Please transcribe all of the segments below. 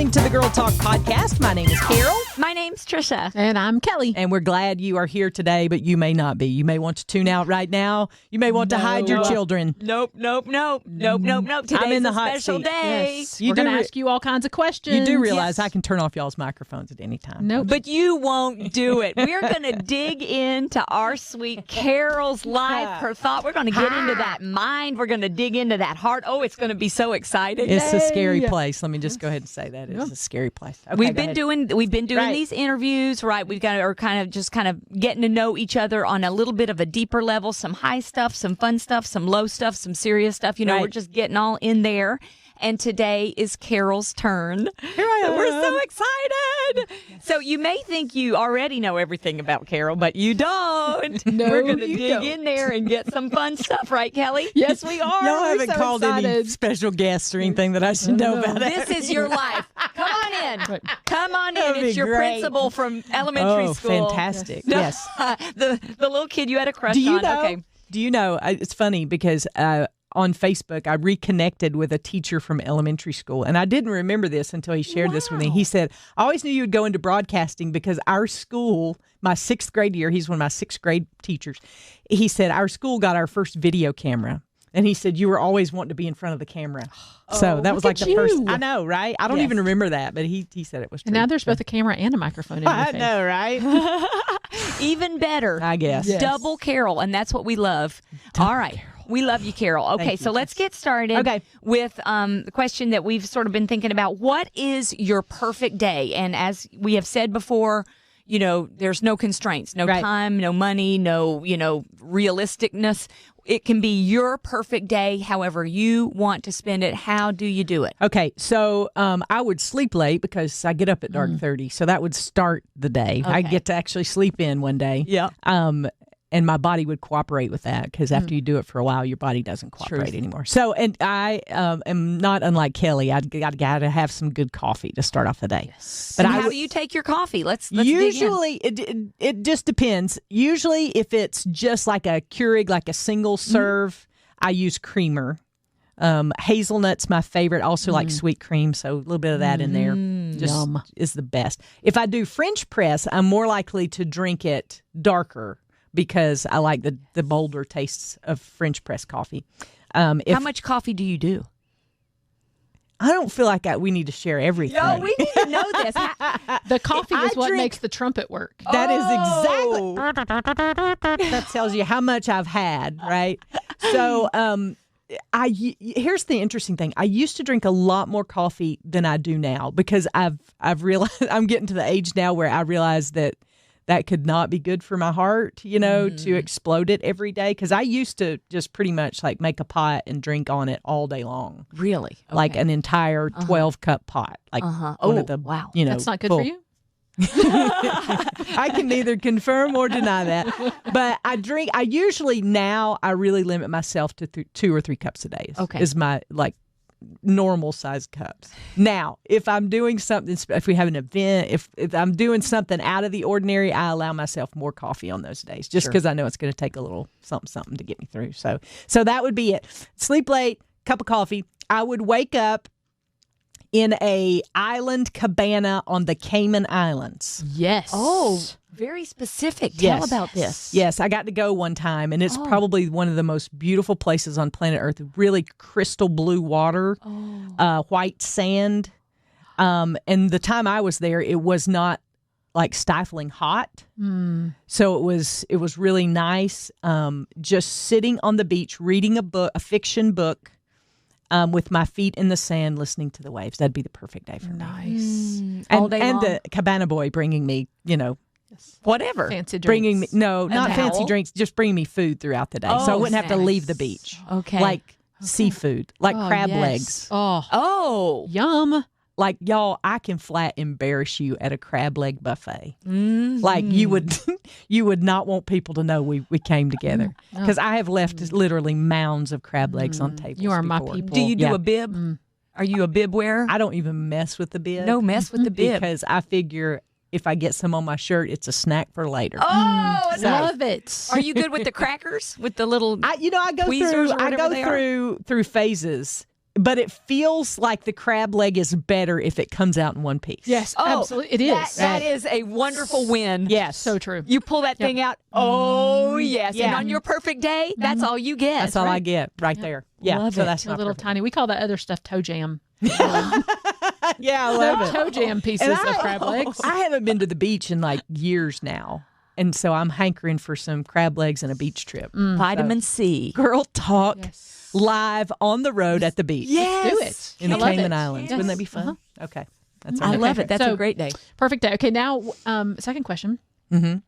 listening to the Girl Talk podcast. My name is Carol. My name's Trisha. And I'm Kelly. And we're glad you are here today, but you may not be. You may want to tune out right now. You may want to hide your children. Nope. Today's I'm in the a hot special seat. day. Yes. We're going to ask you all kinds of questions. You do realize I can turn off y'all's microphones at any time. Nope. But you won't do it. We're going to dig into our sweet Carol's life, her thought. We're going to get into that mind. We're going to dig into that heart. Oh, it's going to be so exciting. It's a scary place. Let me just go ahead and say that. It's a scary place. Okay, We've been doing Right. these interviews, right? We've got are kind of getting to know each other on a little bit of a deeper level, some high stuff, some fun stuff, some low stuff, some serious stuff. You know, we're just getting all in there. And today is Carol's turn. Here I am. We're so excited. So you may think you already know everything about Carol, but you don't. No, we're going to you dig don't. in there and get some fun stuff, right, Kelly? Yes, we are. Y'all We're haven't so called excited. any special guests or anything that I should know about. This is your life. Come on in. Come on in. That'd be It's your great. principal from elementary school. Fantastic. Yes. the little kid you had a crush Do you on. know? Okay. Do you know? It's funny because on Facebook, I reconnected with a teacher from elementary school, and I didn't remember this until he shared this with me. He said, "I always knew you would go into broadcasting because our school, my sixth grade year, he's one of my sixth grade teachers. He said our school got our first video camera." And he said, you were always wanting to be in front of the camera. So that was like the first. I know, right? I don't even remember that, but he said it was true. And now there's both a camera and a microphone in your I face. know, right? Even better. I guess. Yes. Double Carol, and that's what we love. All right. We love you, Carol. Okay, Thank you, so let's get started with the question that we've sort of been thinking about. What is your perfect day? And as we have said before, you know, there's no constraints, no time, no money, no, realisticness. It can be your perfect day, however you want to spend it. How do you do it? Okay, so I would sleep late because I get up at dark 30, so that would start the day. I get to actually sleep in one day. Yeah. And my body would cooperate with that because after you do it for a while, your body doesn't cooperate anymore. So, and I am not unlike Kelly. I got to have some good coffee to start off the day. Yes. But how do you take your coffee? Let's usually it just depends. Usually, if it's just like a Keurig, like a single serve, I use creamer. Hazelnut's my favorite. Also like sweet cream, so a little bit of that in there just is the best. If I do French press, I'm more likely to drink it darker because I like the bolder tastes of French press coffee. How much coffee do you do? I don't feel like we need to share everything. No, we need to know this. The coffee is what drink- makes the trumpet work. That is exactly. That tells you how much I've had, right? So, here's the interesting thing. I used to drink a lot more coffee than I do now because I've realized I'm getting to the age now where I realize that could not be good for my heart, to explode it every day. Because I used to just pretty much like make a pot and drink on it all day long. Really? Okay. Like an entire 12-cup pot. Like one of the, wow. That's not good for you? I can neither confirm or deny that. But I usually now I really limit myself to 2 or 3 cups a day. Is my normal size cups. Now, if I'm doing something, if we have an event, if I'm doing something out of the ordinary, I allow myself more coffee on those days just because I know it's going to take a little something to get me through. So that would be it. Sleep late, cup of coffee. I would wake up in a island cabana on the Cayman Islands. Yes. Oh, very specific. Tell about this. Yes, I got to go one time, and it's probably one of the most beautiful places on planet Earth. Really crystal blue water, white sand. And the time I was there, it was not like stifling hot. So it was really nice. Just sitting on the beach, reading a fiction book. With my feet in the sand, listening to the waves. That'd be the perfect day for me. Nice. All day and long. the cabana boy bringing me, whatever. Fancy drinks. bringing me not towel. fancy drinks, just bringing me food throughout the day, so I wouldn't have to leave the beach. Okay. Like seafood, like crab yes. legs. Oh. Yum. Like, y'all, I can flat embarrass you at a crab leg buffet. Like you would not want people to know we came together because I have left literally mounds of crab legs on tables. You are my before. people. Do you do a bib? Are you a bib wearer? I don't even mess with the bib. No, mess with the bib. Because I figure if I get some on my shirt, it's a snack for later. Oh, Love it. Are you good with the crackers? With the little I go tweezers through or whatever they are? through phases. but it feels like the crab leg is better if it comes out in one piece. Yes, absolutely. It is. That is a wonderful win. Yes. So true. You pull that thing out. Oh, yes. Yeah. And on your perfect day, that's all you get. That's all I get right there. Yeah. Love so it. that's A not little perfect. tiny. We call that other stuff toe jam. Yeah, I love it. Toe jam pieces of crab legs. I haven't been to the beach in like years now. And so I'm hankering for some crab legs and a beach trip. Vitamin C. Girl talk Yes. live on the road at the beach. Yes. Do it. In the I love Cayman it. Islands. Yes. Wouldn't that be fun? Okay. That's I it. love it. That's a So- great day. Perfect day. Okay, now second question. Mm-hmm.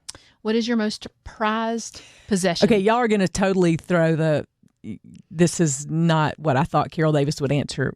What is your most prized possession? Okay, y'all are going to totally throw this is not what I thought Carol Davis would answer,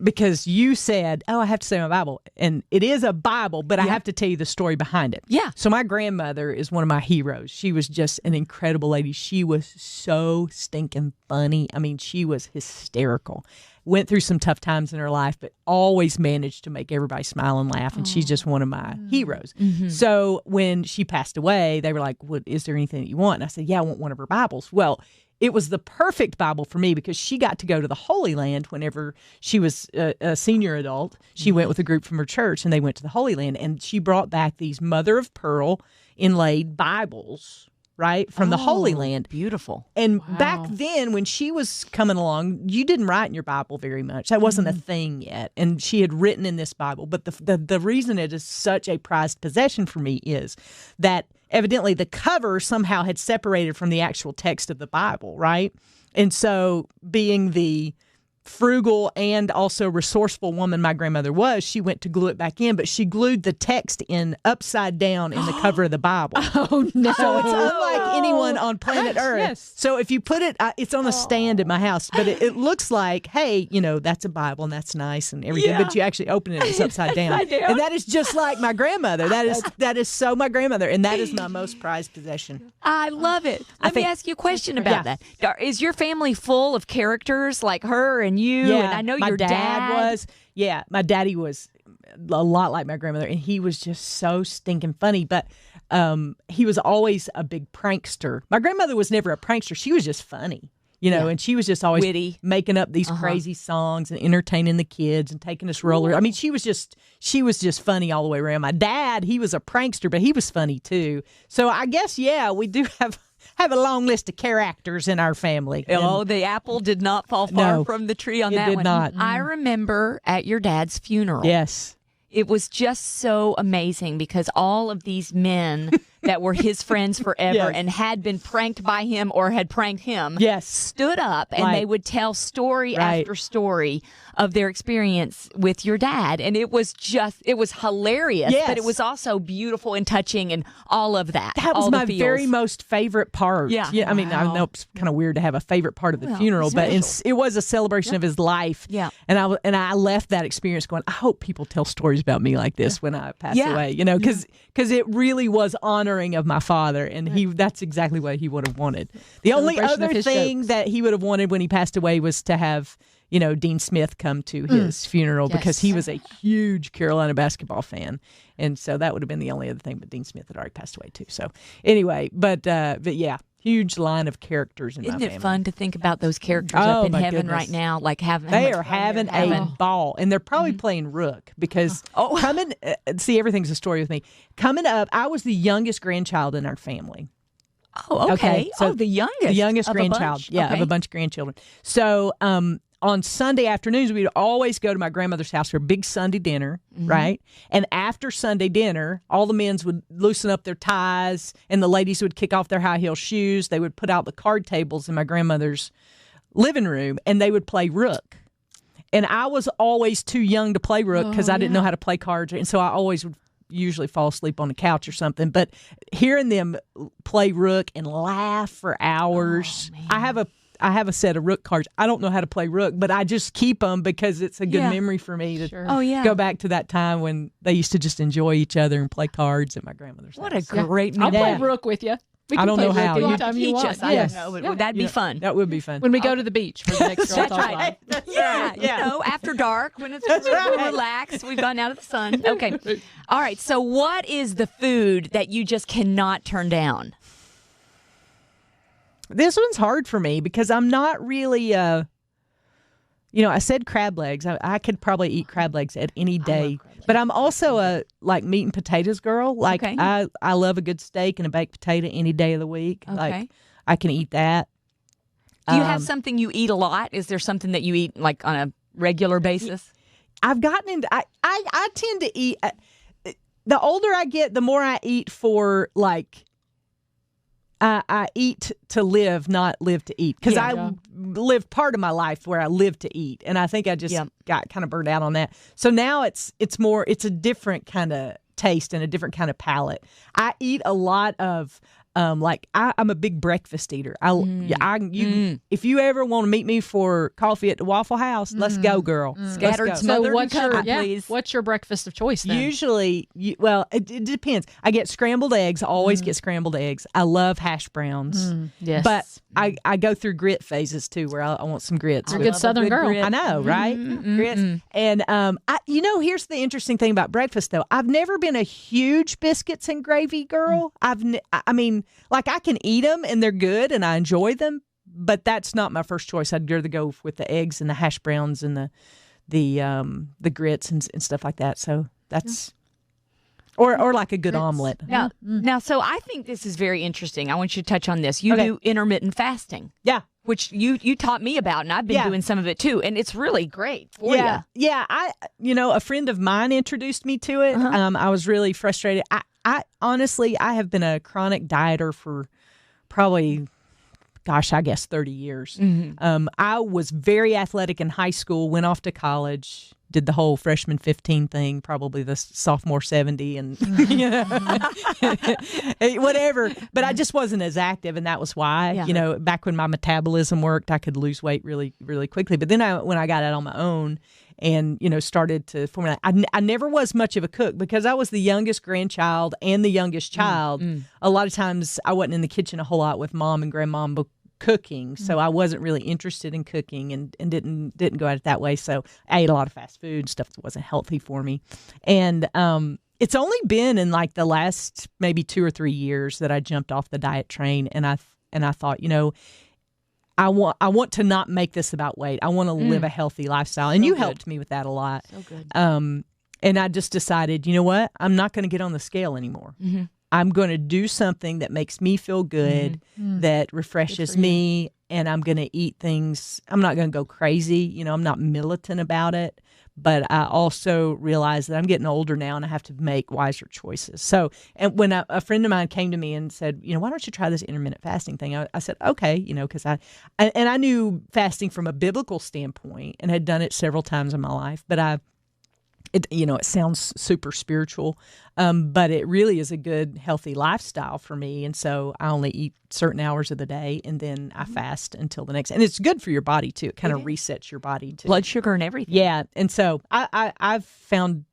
because you said, I have to say my Bible. And it is a Bible, but I have to tell you the story behind it. Yeah. So my grandmother is one of my heroes. She was just an incredible lady. She was so stinking funny. I mean, she was hysterical. Went through some tough times in her life, but always managed to make everybody smile and laugh. And she's just one of my heroes. So when she passed away, they were like, is there anything that you want? And I said, yeah, I want one of her Bibles. Well, it was the perfect Bible for me because she got to go to the Holy Land whenever she was a senior adult. She went with a group from her church, and they went to the Holy Land. And she brought back these mother of pearl inlaid Bibles, right, from the Holy Land. Beautiful. And back then, when she was coming along, you didn't write in your Bible very much. That wasn't a thing yet. And she had written in this Bible. But the reason it is such a prized possession for me is that evidently the cover somehow had separated from the actual text of the Bible, right? And so being the frugal and also resourceful woman my grandmother was, she went to glue it back in, but she glued the text in upside down in the cover of the Bible. Oh, no. So it's unlike anyone on planet Earth. Yes. So if you put it, it's on a stand at my house, but it looks like, hey, that's a Bible and that's nice and everything, but you actually open it, it's upside down. And that is just like my grandmother. That is so my grandmother, and that is my most prized possession. I love it. Let me ask you a question about that. Is your family full of characters like her and you? Yeah, And I know my your dad was. Yeah, my daddy was a lot like my grandmother, and he was just so stinking funny. But he was always a big prankster. My grandmother was never a prankster; she was just funny, and she was just always witty, making up these crazy songs and entertaining the kids and taking us roller. I mean, she was just funny all the way around. My dad, he was a prankster, but he was funny too. So I guess we do have a long list of characters in our family. Oh, the apple did not fall far from the tree on that one. It did not. I remember at your dad's funeral. Yes. It was just so amazing because all of these men that were his friends forever and had been pranked by him or had pranked him stood up and they would tell story after story of their experience with your dad. And it was hilarious, but it was also beautiful and touching and all of that. That was my very most favorite part. Yeah. I mean, I know it's kind of weird to have a favorite part of the funeral, but it was a celebration of his life. Yeah. And I left that experience going, I hope people tell stories about me like this when I pass away, because it really was honoring of my father, and that's exactly what he would have wanted. The only other thing that he would have wanted when he passed away was to have Dean Smith come to his funeral because he was a huge Carolina basketball fan, and so that would have been the only other thing. But Dean Smith had already passed away too. So anyway, but yeah. Huge line of characters in my family. Isn't it fun to think about those characters up in heaven right now? Like they are having a ball, and they're probably playing rook because coming. See, everything's a story with me. Coming up, I was the youngest grandchild in our family. Oh, okay. So the youngest grandchild, of a bunch of grandchildren. So, on Sunday afternoons, we'd always go to my grandmother's house for a big Sunday dinner, right? And after Sunday dinner, all the men would loosen up their ties, and the ladies would kick off their high heel shoes. They would put out the card tables in my grandmother's living room, and they would play rook. And I was always too young to play rook because I didn't know how to play cards, and so I always would usually fall asleep on the couch or something. But hearing them play rook and laugh for hours, I have a set of rook cards. I don't know how to play rook, but I just keep them because it's a good memory for me to go back to that time when they used to just enjoy each other and play cards at my grandmother's house. What a great I'll memory. play rook with you. I don't know how. You have to teach us. I don't know, but that'd be fun. That would be fun. When we go to the beach for the next That's right. After dark, when it's relaxed, we've gone out of the sun. Okay. All right. So what is the food that you just cannot turn down? This one's hard for me because I'm not really I said crab legs. I could probably eat crab legs at any day. But I'm also a meat and potatoes girl. Like I love a good steak and a baked potato any day of the week. Okay. Like I can eat that. Do you have something you eat a lot? Is there something that you eat like on a regular basis? I've gotten into. I tend to eat. The older I get, the more I eat for like. I eat to live, not live to eat. Because I lived part of my life where I lived to eat, and I think I just got kind of burned out on that. So now it's a different kind of taste and a different kind of palate. I eat a lot of. I'm a big breakfast eater. If you ever want to meet me for coffee at the Waffle House, let's go, girl. Scattered, smothered, please. What's your breakfast of choice then? Usually, it depends. I get scrambled eggs. I always get scrambled eggs. I love hash browns. Yes. But I go through grit phases too, where I want some grits. You're a good Southern girl. Grit. I know, right? Grits. And here's the interesting thing about breakfast though. I've never been a huge biscuits and gravy girl. I can eat them and they're good and I enjoy them, but that's not my first choice. I'd rather go with the eggs and the hash browns and the grits and stuff like that. So that's or like a good omelet. Now, so I think this is very interesting. I want you to touch on this. You do intermittent fasting. Yeah. Which you taught me about, and I've been doing some of it too, and it's really great for you. Yeah, a friend of mine introduced me to it. I was really frustrated. I honestly, I have been a chronic dieter for probably, I guess 30 years. I was very athletic in high school, went off to college, did the whole freshman 15 thing, probably the sophomore 70 and whatever. But I just wasn't as active, and that was why. Back when my metabolism worked, I could lose weight really, really quickly. But then when I got out on my own and, started to formulate, I never was much of a cook because I was the youngest grandchild and the youngest child. A lot of times I wasn't in the kitchen a whole lot with mom and grandmom cooking, so I wasn't really interested in cooking and didn't go at it that way. So I ate a lot of fast food, stuff that wasn't healthy for me. And it's only been in like the last maybe 2 or 3 years that I jumped off the diet train, and I thought, I want to not make this about weight. I want to live a healthy lifestyle, and you helped me with that a lot. So good. And I just decided, you know what? I'm not going to get on the scale anymore. I'm going to do something that makes me feel good, that refreshes me, and I'm going to eat things. I'm not going to go crazy. I'm not militant about it, but I also realize that I'm getting older now and I have to make wiser choices. So, and when a friend of mine came to me and said, why don't you try this intermittent fasting thing? I said, okay, because I knew fasting from a biblical standpoint and had done it several times in my life, but it sounds super spiritual, but it really is a good, healthy lifestyle for me. And so I only eat certain hours of the day, and then I fast until the next. And it's good for your body, too. It kind of resets your body, too. Blood sugar and everything. Yeah. And so I've found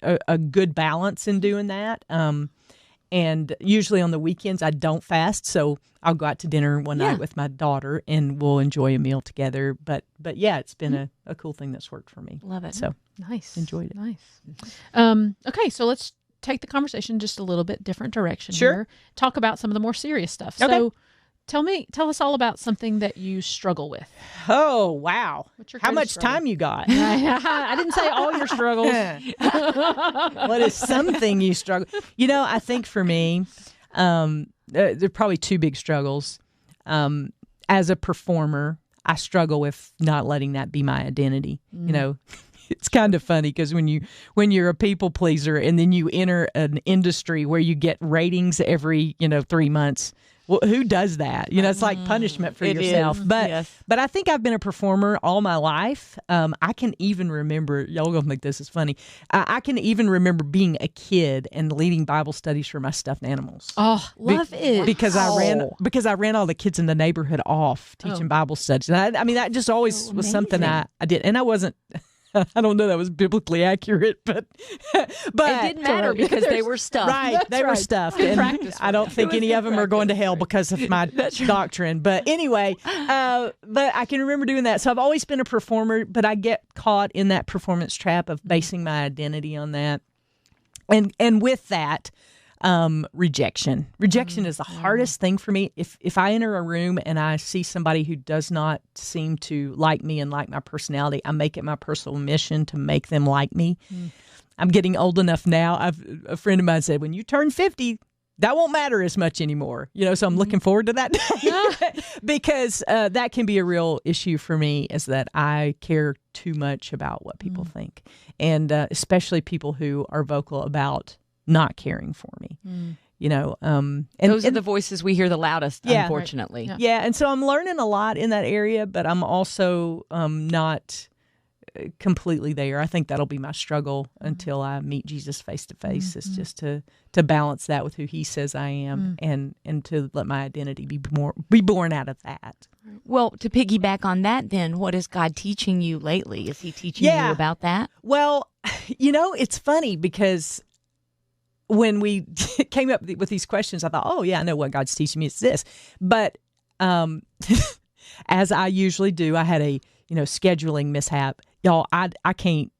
a good balance in doing that. And usually on the weekends, I don't fast. So I'll go out to dinner one night with my daughter and we'll enjoy a meal together. But yeah, it's been a cool thing that's worked for me. Love it. So nice. Enjoyed it. Nice. Okay, so let's take the conversation just a little bit different direction here. Talk about some of the more serious stuff. Okay. So tell us all about something that you struggle with. Oh, wow. How much time you got? I didn't say all your struggles. What is something you struggle? I think for me, there are probably 2 big struggles. As a performer, I struggle with not letting that be my identity. It's kind of funny because when you're a people pleaser and then you enter an industry where you get ratings every 3 months. Well, who does that? It's like punishment for yourself. Is. But I think I've been a performer all my life. I can even remember, y'all gonna think this is funny. I can even remember being a kid and leading Bible studies for my stuffed animals. Oh, love it. Because I ran all the kids in the neighborhood off teaching Bible studies. And I mean, that just always was something I did. And I wasn't. I don't know that was biblically accurate, but it didn't matter because they were stuffed. Right, they were stuffed. And I don't think any of them are going to hell because of my doctrine. But anyway, but I can remember doing that. So I've always been a performer, but I get caught in that performance trap of basing my identity on that. And with that, Rejection. Rejection is the hardest thing for me. If I enter a room and I see somebody who does not seem to like me and like my personality, I make it my personal mission to make them like me. I'm getting old enough now. A friend of mine said, when you turn 50, that won't matter as much anymore. So I'm looking forward to that day because that can be a real issue for me, is that I care too much about what people think, and especially people who are vocal about not caring for me. And those are the voices we hear the loudest, unfortunately. Right. Yeah, and so I'm learning a lot in that area, but I'm also not completely there. I think that'll be my struggle until I meet Jesus face to face. It's just to balance that with who He says I am, and to let my identity be born out of that. Well, to piggyback on that, then, what is God teaching you lately? Is He teaching you about that? Well, it's funny because when we came up with these questions, I thought, oh yeah, I know what God's teaching me. It's this, but as I usually do, I had a scheduling mishap. Y'all, I can't,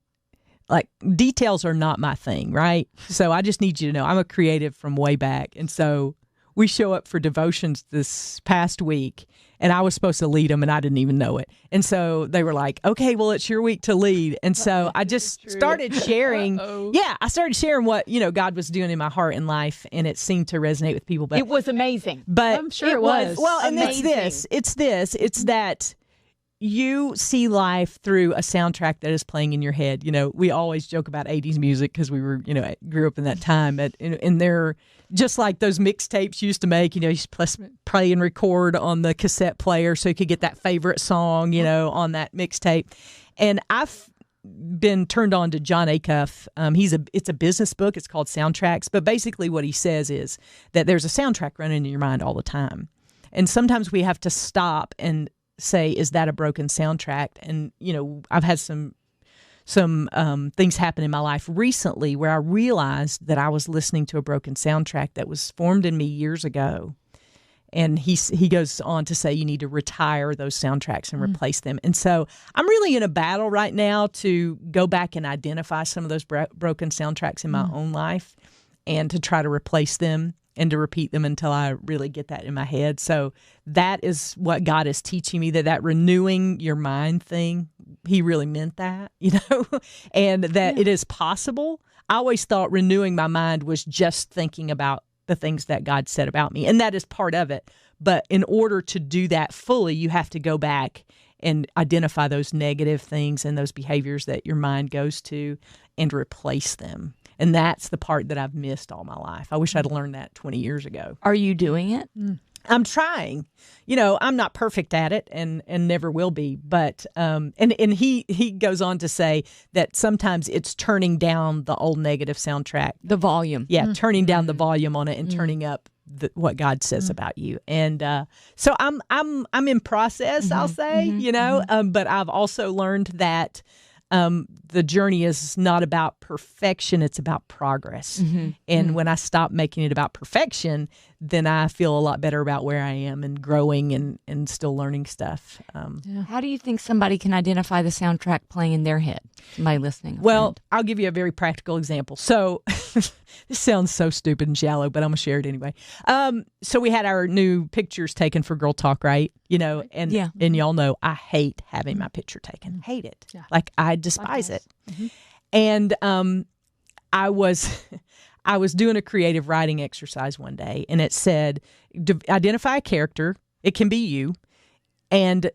details are not my thing, right? So I just need you to know I'm a creative from way back. And so we show up for devotions this past week, and I was supposed to lead them, and I didn't even know it. And so they were like, okay, well, it's your week to lead. And so I just started sharing. I started sharing what, God was doing in my heart and life, and it seemed to resonate with people. But it was amazing. But I'm sure it was. Well, and amazing. It's that you see life through a soundtrack that is playing in your head. We always joke about 80s music because we were, grew up in that time. But and they're just like those mixtapes you used to make. You play and record on the cassette player so you could get that favorite song, on that mixtape. And I've been turned on to John Acuff. It's a business book. It's called Soundtracks. But basically what he says is that there's a soundtrack running in your mind all the time. And sometimes we have to stop and say, is that a broken soundtrack? And I've had some things happen in my life recently where I realized that I was listening to a broken soundtrack that was formed in me years ago. And he goes on to say you need to retire those soundtracks and replace them. And so I'm really in a battle right now to go back and identify some of those broken soundtracks in my own life, and to try to replace them and to repeat them until I really get that in my head. So that is what God is teaching me, that renewing your mind thing, He really meant that, and that it is possible. I always thought renewing my mind was just thinking about the things that God said about me, and that is part of it. But in order to do that fully, you have to go back and identify those negative things and those behaviors that your mind goes to and replace them. And that's the part that I've missed all my life. I wish I'd learned that 20 years ago. Are you doing it? I'm trying. I'm not perfect at it and never will be. But and he goes on to say that sometimes it's turning down the old negative soundtrack. The volume. Yeah, turning down the volume on it and turning up what God says about you. And so I'm in process, I'll say, but I've also learned that the journey is not about perfection, it's about progress. And when I stop making it about perfection, then I feel a lot better about where I am and growing and still learning stuff. How do you think somebody can identify the soundtrack playing in their head? Somebody listening? Well, I'll give you a very practical example. So this sounds so stupid and shallow, but I'm going to share it anyway. So we had our new pictures taken for Girl Talk, right? And y'all know I hate having my picture taken. Hate it. Yeah. I despise it. And I was doing a creative writing exercise one day, and it said, identify a character. It can be you, and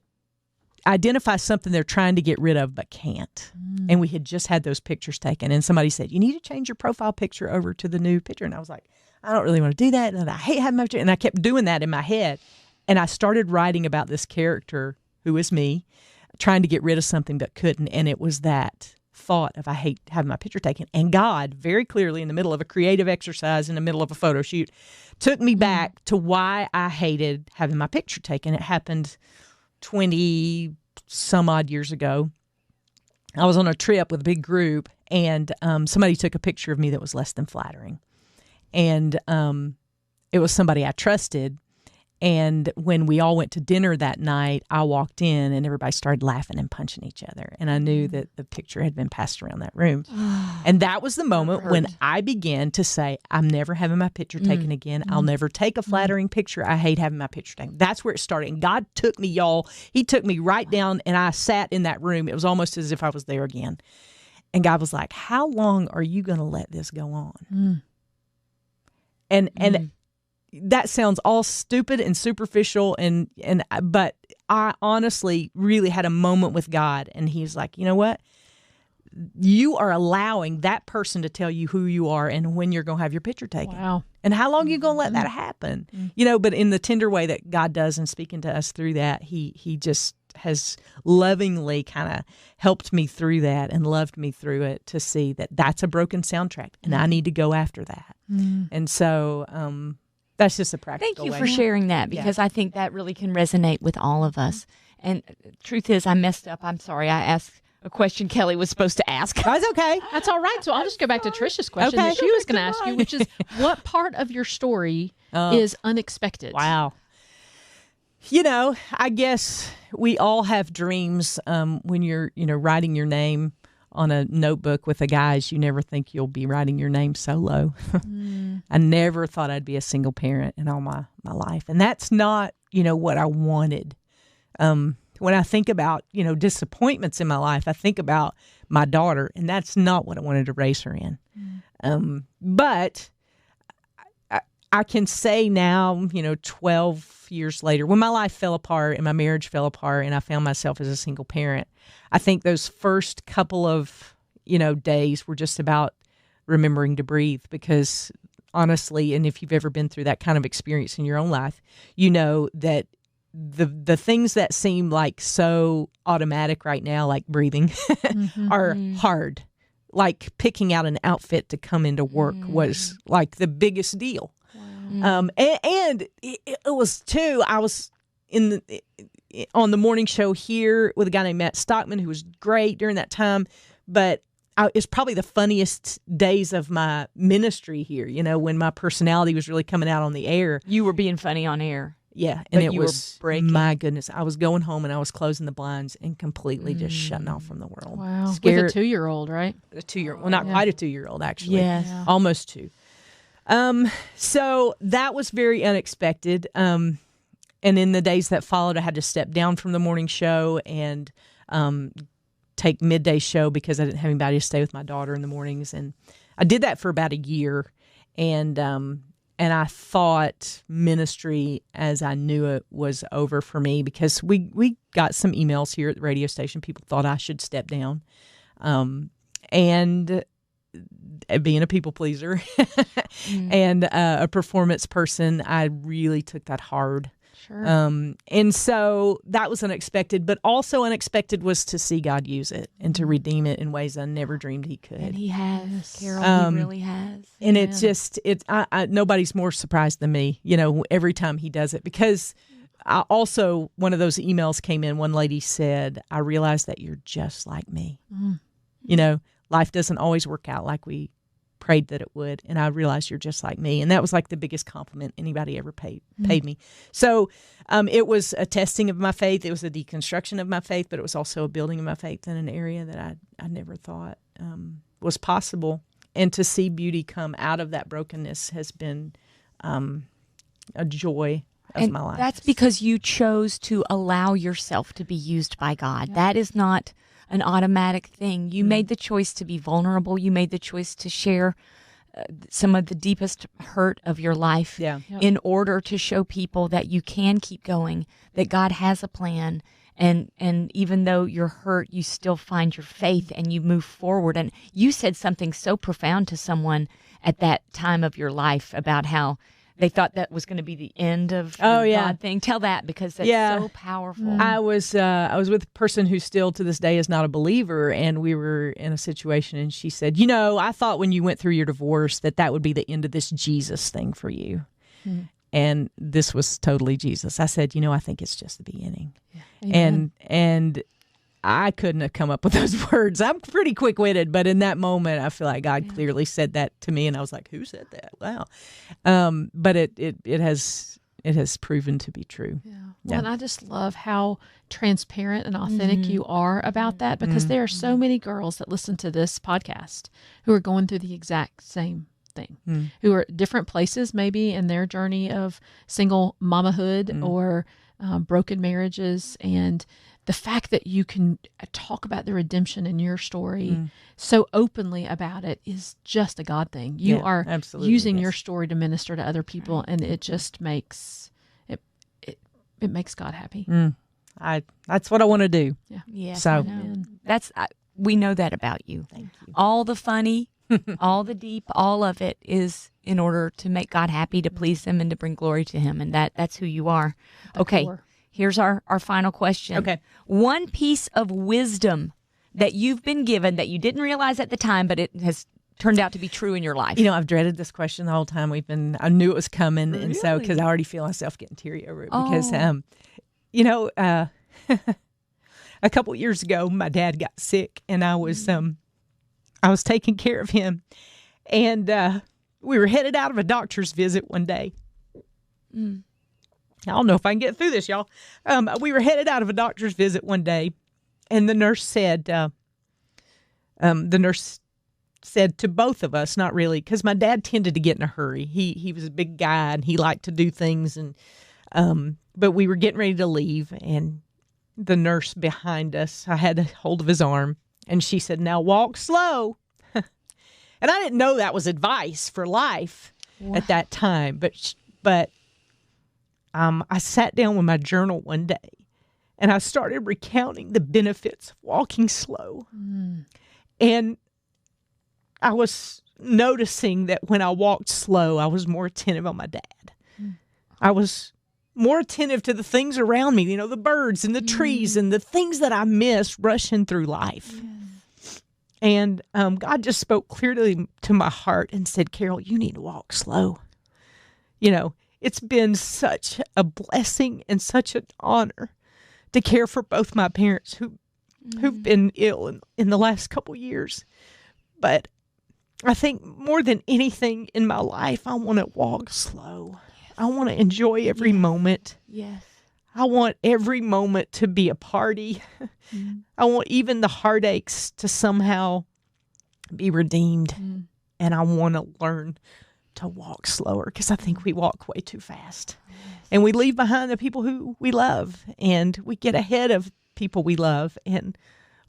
identify something they're trying to get rid of but can't. And we had just had those pictures taken, and somebody said, you need to change your profile picture over to the new picture. And I was like, I don't really want to do that, and I hate having my picture. And I kept doing that in my head, and I started writing about this character who is me, trying to get rid of something but couldn't, and it was that thought of I hate having my picture taken. And God, very clearly in the middle of a creative exercise, in the middle of a photo shoot, took me back to why I hated having my picture taken. It happened 20 some odd years ago. I was on a trip with a big group, and somebody took a picture of me that was less than flattering. And it was somebody I trusted. And when we all went to dinner that night, I walked in and everybody started laughing and punching each other. And I knew that the picture had been passed around that room. And that was the moment when I began to say, I'm never having my picture taken again. I'll never take a flattering picture. I hate having my picture taken. That's where it started. And God took me, y'all. He took me right down, and I sat in that room. It was almost as if I was there again. And God was like, how long are you going to let this go on? And that sounds all stupid and superficial, but I honestly really had a moment with God, and He's like, you know what? You are allowing that person to tell you who you are and when you're going to have your picture taken. Wow. And how long are you going to let that happen? But in the tender way that God does and speaking to us through that, He just has lovingly kind of helped me through that and loved me through it to see that that's a broken soundtrack, and I need to go after that. And so that's just a practical Thank you way. for sharing that, because I think that really can resonate with all of us. And truth is, I messed up. I'm sorry. I asked a question Kelly was supposed to ask. That's okay. That's all right. So I'll just go back to Trisha's question that she was going to ask you, which is, what part of your story is unexpected? Wow. I guess we all have dreams when you're, writing your name on a notebook with the guys. You never think you'll be writing your name solo. I never thought I'd be a single parent in all my life. And that's not, what I wanted. When I think about, disappointments in my life, I think about my daughter, and that's not what I wanted to raise her in. But I can say now, 12 years later, when my life fell apart and my marriage fell apart and I found myself as a single parent, I think those first couple of, days were just about remembering to breathe, because honestly, and if you've ever been through that kind of experience in your own life, you know that the things that seem like so automatic right now, like breathing, are hard. Like picking out an outfit to come into work was like the biggest deal. Wow. And it was too, I was on the morning show here with a guy named Matt Stockman, who was great during that time, but it's probably the funniest days of my ministry here, when my personality was really coming out on the air. You were being funny on air. Yeah, and it was, my goodness, I was going home and I was closing the blinds and completely just shutting off from the world. Wow. Scared. With a 2-year-old, right? A 2-year-old. Well, not quite a 2-year-old, actually. Yes. Yeah. Almost 2. So that was very unexpected. And in the days that followed, I had to step down from the morning show and take midday show because I didn't have anybody to stay with my daughter in the mornings. And I did that for about a year. And I thought ministry as I knew it was over for me, because we got some emails here at the radio station. People thought I should step down. And being a people pleaser and a performance person, I really took that hard. Sure. And so that was unexpected, but also unexpected was to see God use it and to redeem it in ways I never dreamed He could. And He has, Carol. He really has. And it's just, nobody's more surprised than me, every time He does it, because I also, one of those emails came in, one lady said, I realized that you're just like me. Life doesn't always work out like we prayed that it would, and I realized you're just like me. And that was like the biggest compliment anybody ever paid me. So it was a testing of my faith. It was a deconstruction of my faith, but it was also a building of my faith in an area that I never thought was possible. And to see beauty come out of that brokenness has been a joy of my life. That's because you chose to allow yourself to be used by God. Yeah. That is not an automatic thing. You made the choice to be vulnerable. You made the choice to share some of the deepest hurt of your life in order to show people that you can keep going, that God has a plan. And even though you're hurt, you still find your faith and you move forward. And you said something so profound to someone at that time of your life about how they thought that was going to be the end of the God thing. Tell that, because that's so powerful. I was with a person who still to this day is not a believer, and we were in a situation, and she said, I thought when you went through your divorce that would be the end of this Jesus thing for you. And this was totally Jesus. I said, I think it's just the beginning. Yeah. And I couldn't have come up with those words. I'm pretty quick-witted, but in that moment, I feel like God clearly said that to me, and I was like, "Who said that?" Wow. But it it has proven to be true. Yeah. Well, and I just love how transparent and authentic you are about that, because there are so many girls that listen to this podcast who are going through the exact same thing, who are at different places maybe in their journey of single mamahood or broken marriages. And the fact that you can talk about the redemption in your story so openly about it is just a God thing. You are using your story to minister to other people, and it just makes it makes God happy. That's what I want to do. Yeah. Yes. So we know that about you. Thank you. All the funny, all the deep, all of it is in order to make God happy, to please Him, and to bring glory to Him, and that's who you are. Okay. Here's our final question. Okay. One piece of wisdom that you've been given that you didn't realize at the time, but it has turned out to be true in your life. I've dreaded this question the whole time. I knew it was coming. Really? And so, because I already feel myself getting teary over it. Because, a couple years ago, my dad got sick, and I was taking care of him. And we were headed out of a doctor's visit one day. I don't know if I can get through this, y'all. We were headed out of a doctor's visit one day, and the nurse said to both of us, not really, because my dad tended to get in a hurry. He was a big guy, and he liked to do things, and but we were getting ready to leave, and the nurse behind us, I had a hold of his arm, and she said, "Now walk slow." And I didn't know that was advice for life at that time, but I sat down with my journal one day, and I started recounting the benefits of walking slow. And I was noticing that when I walked slow, I was more attentive on my dad. I was more attentive to the things around me, the birds and the trees and the things that I missed rushing through life. And God just spoke clearly to my heart and said, "Carol, you need to walk slow." It's been such a blessing and such an honor to care for both my parents who've been ill in the last couple years. But I think more than anything in my life, I want to walk slow. Yes. I want to enjoy every moment. Yes. I want every moment to be a party. I want even the heartaches to somehow be redeemed. And I want to learn to walk slower, because I think we walk way too fast. And we leave behind the people who we love, and we get ahead of people we love. And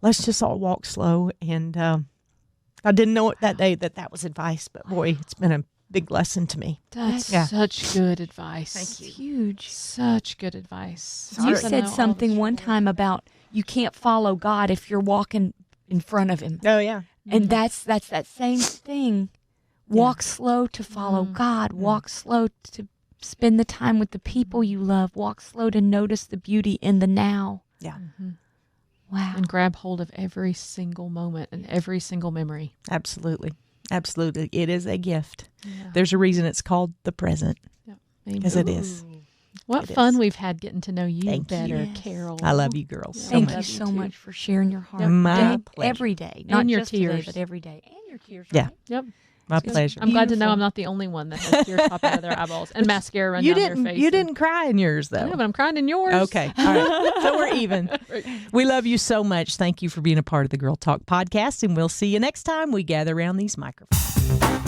let's just all walk slow. And I didn't know it that day that was advice, but boy, it's been a big lesson to me. That's such good advice. Thank you. Huge. Such good advice. You said something one time about you can't follow God if you're walking in front of Him. Oh, yeah. And that's that same thing. Walk slow to follow God. Walk slow to spend the time with the people you love. Walk slow to notice the beauty in the now. Yeah. Wow. And grab hold of every single moment and every single memory. Absolutely. Absolutely. It is a gift. Yeah. There's a reason it's called the present. Because it is. What fun we've had getting to know you better, Yes. Carol. I love you girls. Thank you so much for sharing your heart. My pleasure. Every day. Not And your just tears. today, but every day. And your tears. Yeah. Right? Yep. My pleasure. I'm glad to know I'm not the only one that has tears pop out of their eyeballs and mascara run down their face. You didn't cry in yours, though. Yeah, but I'm crying in yours. Okay. All right. So we're even. We love you so much. Thank you for being a part of the Girl Talk podcast, and we'll see you next time we gather around these microphones.